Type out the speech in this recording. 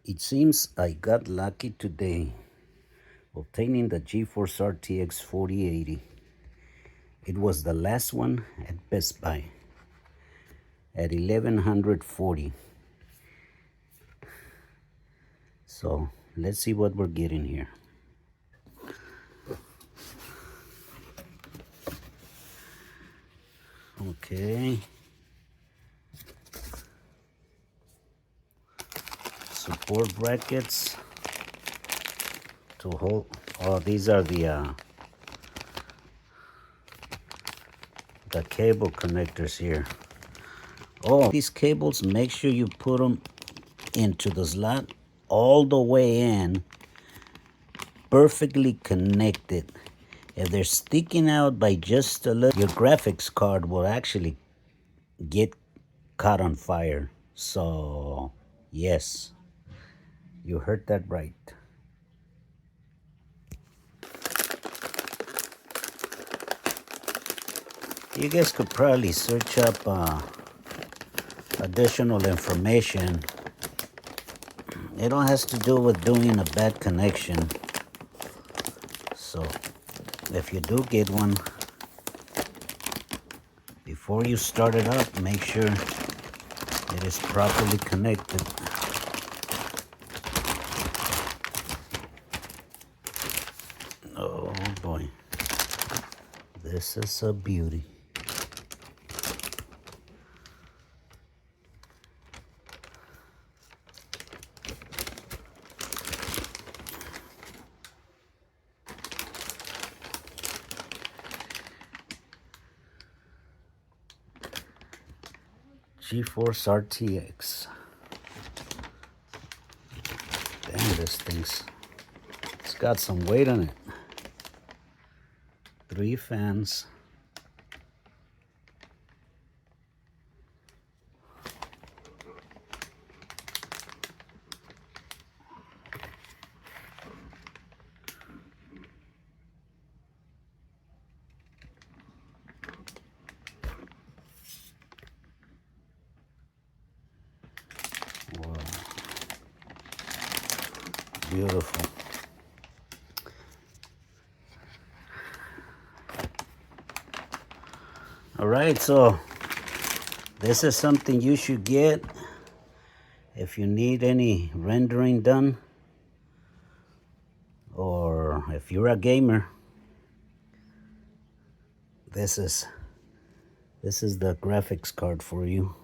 It seems I got lucky today obtaining the GeForce RTX 4080. It was the last one at Best Buy at 1140. So let's see what we're getting here. Okay. Support brackets to hold. Oh, these are the cable connectors here. Oh, these cables, make sure you put them into the slot all the way in, perfectly connected. If they're sticking out by just a little, your graphics card will actually get caught on fire. So, yes, you heard that right. You guys could probably search up additional information. It all has to do with doing a bad connection. So, if you do get one, before you start it up, make sure it is properly connected. Oh boy, this is a beauty. GeForce RTX. Damn, this it's got some weight on it. 3 fans. Wow. Beautiful. All right, so this is something you should get if you need any rendering done, or if you're a gamer. This is the graphics card for you.